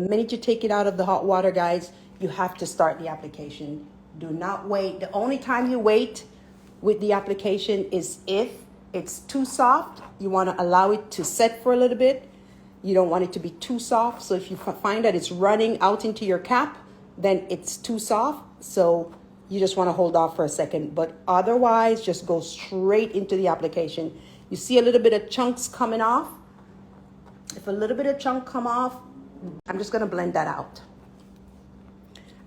The minute you take it out of the hot water, guys, you have to start the application. Do not wait. The only time you wait with the application is if it's too soft. You want to allow it to set for a little bit. You don't want it to be too soft. So if you find that it's running out into your cap, then it's too soft. So you just want to hold off for a second. But otherwise, just go straight into the application. You see a little bit of chunks coming off. If a little bit of chunk come off, I'm just going to blend that out.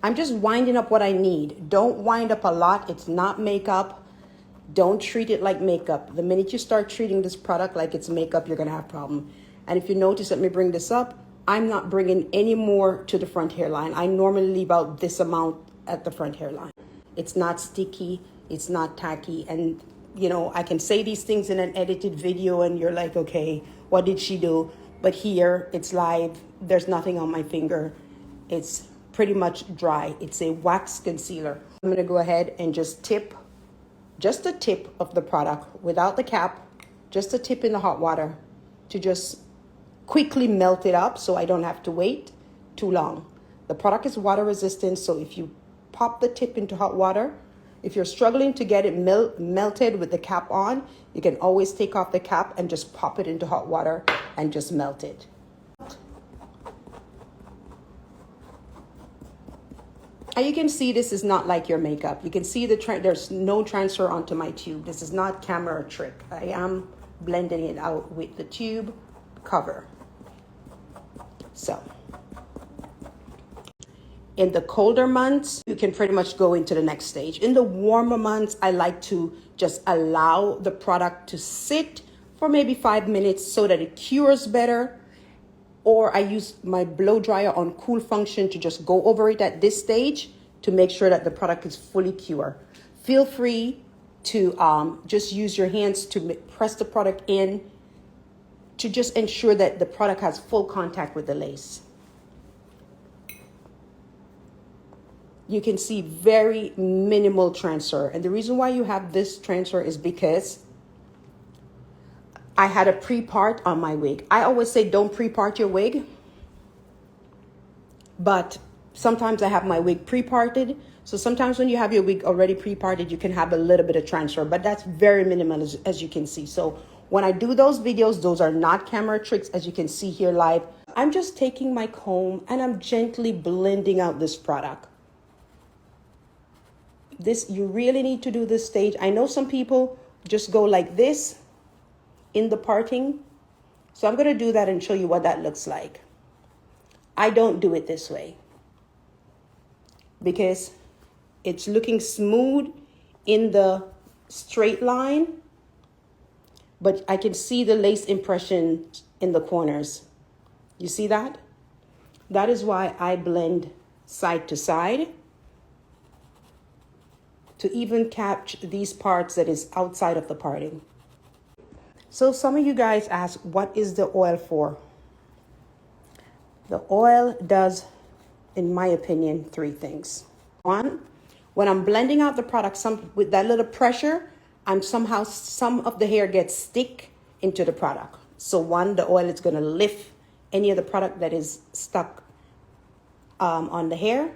I'm just winding up what I need. Don't wind up a lot. It's not makeup. Don't treat it like makeup. The minute you start treating this product like it's makeup, you're going to have a problem. And if you notice, let me bring this up. I'm not bringing any more to the front hairline. I normally leave out this amount at the front hairline. It's not sticky. It's not tacky. And, you know, I can say these things in an edited video and you're like, okay, what did she do? But here, it's live. There's nothing on my finger. It's pretty much dry. It's a wax concealer. I'm going to go ahead and just tip, just a tip of the product without the cap, just a tip in the hot water to just quickly melt it up so I don't have to wait too long. The product is water resistant, so if you pop the tip into hot water, if you're struggling to get it melted with the cap on, you can always take off the cap and just pop it into hot water and just melt it. And you can see this is not like your makeup. You can see there's no transfer onto my tube. This is not camera trick. I am blending it out with the tube cover. So in the colder months, you can pretty much go into the next stage. In the warmer months, I like to just allow the product to sit for maybe 5 minutes so that it cures better. Or I use my blow dryer on cool function to just go over it at this stage to make sure that the product is fully cured. Feel free to just use your hands to press the product in to just ensure that the product has full contact with the lace. You can see very minimal transfer. And the reason why you have this transfer is because I had a pre-part on my wig. I always say don't pre-part your wig, but sometimes I have my wig pre-parted. So sometimes when you have your wig already pre-parted, you can have a little bit of transfer, but that's very minimal as you can see. So when I do those videos, those are not camera tricks, as you can see here live. I'm just taking my comb and I'm gently blending out this product. You really need to do this stage. I know some people just go like this in the parting. So I'm going to do that and show you what that looks like. I don't do it this way because it's looking smooth in the straight line, but I can see the lace impression in the corners. You see that? That is why I blend side to side to even catch these parts that is outside of the parting. So some of you guys ask, what is the oil for? The oil does, in my opinion, 3 things. 1, when I'm blending out the product, with that little pressure, somehow some of the hair gets stick into the product. So 1, the oil is going to lift any of the product that is stuck on the hair.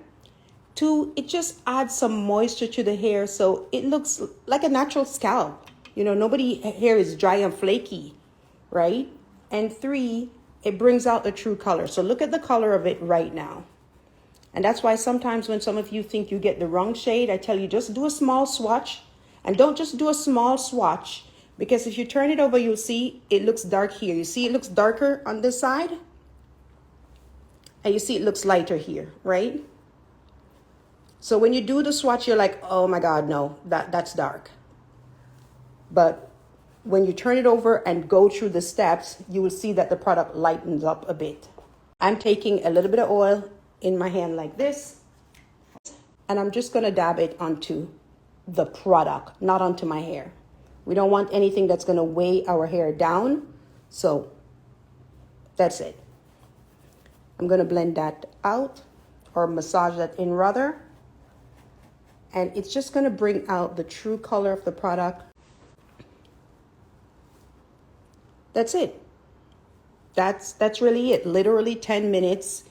2, it just adds some moisture to the hair so it looks like a natural scalp. You know, nobody's hair is dry and flaky, right? And 3, it brings out the true color. So look at the color of it right now. And that's why sometimes when some of you think you get the wrong shade, I tell you just do a small swatch. And don't just do a small swatch, because if you turn it over, you'll see it looks dark here. You see it looks darker on this side? And you see it looks lighter here, right? So when you do the swatch, you're like, oh my God, no, that's dark. But when you turn it over and go through the steps, you will see that the product lightens up a bit. I'm taking a little bit of oil in my hand like this, and I'm just gonna dab it onto the product, not onto my hair. We don't want anything that's gonna weigh our hair down. So that's it. I'm gonna blend that out, or massage that in rather. And it's just gonna bring out the true color of the product. That's it. That's really it. Literally 10 minutes.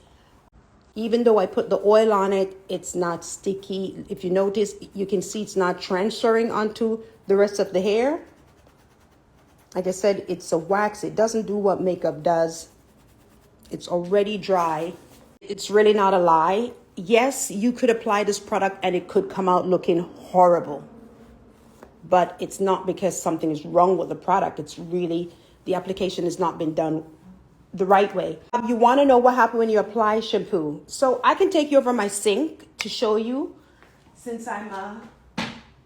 Even though I put the oil on it, it's not sticky. If you notice, you can see it's not transferring onto the rest of the hair. Like I said, it's a wax. It doesn't do what makeup does. It's already dry. It's really not a lie. Yes, you could apply this product and it could come out looking horrible. But it's not because something is wrong with the product. It's really the application has not been done the right way. You want to know what happened when you apply shampoo. So I can take you over my sink to show you, since I'm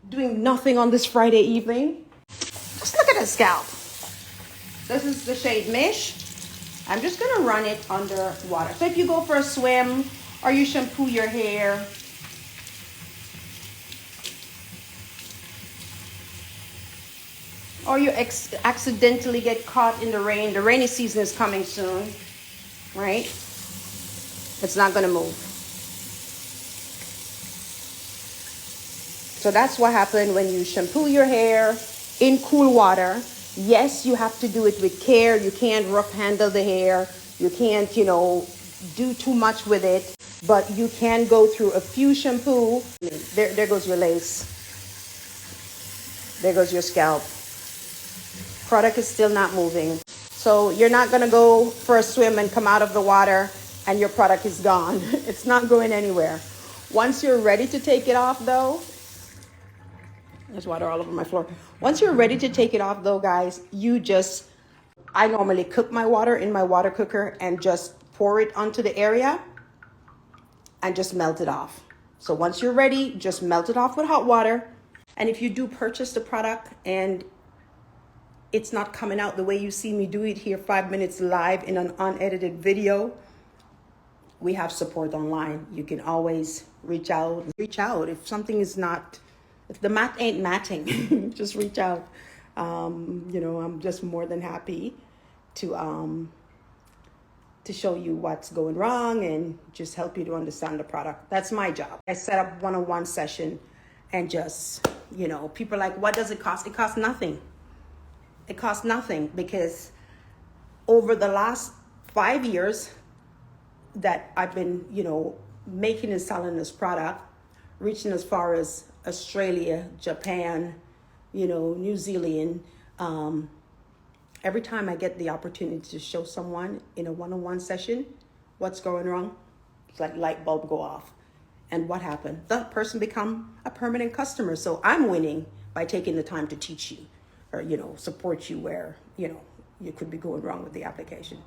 doing nothing on this Friday evening. Just look at the scalp. This is the shade Mish. I'm just going to run it under water. So if you go for a swim or you shampoo your hair, or you accidentally get caught in the rain. The rainy season is coming soon, right? It's not going to move. So that's what happened when you shampoo your hair in cool water. Yes, you have to do it with care. You can't rough handle the hair. You can't, do too much with it. But you can go through a few shampoo. There goes your lace. There goes your scalp. Product is still not moving. So you're not going to go for a swim and come out of the water and your product is gone. It's not going anywhere. Once you're ready to take it off though, there's water all over my floor. Once you're ready to take it off though, guys, I normally cook my water in my water cooker and just pour it onto the area and just melt it off. So once you're ready, just melt it off with hot water. And if you do purchase the product and it's not coming out the way you see me do it here 5 minutes live in an unedited video, we have support online. You can always reach out. If something is not, if the mat ain't matting, just reach out. I'm just more than happy to show you what's going wrong and just help you to understand the product. That's my job. I set up one-on-one session and just, people are like, what does it cost? It costs nothing. It costs nothing because over the last 5 years that I've been, making and selling this product, reaching as far as Australia, Japan, New Zealand, every time I get the opportunity to show someone in a one-on-one session what's going wrong, it's like light bulb go off. And what happened? The person become a permanent customer. So I'm winning by taking the time to teach you or, support you where, you could be going wrong with the application.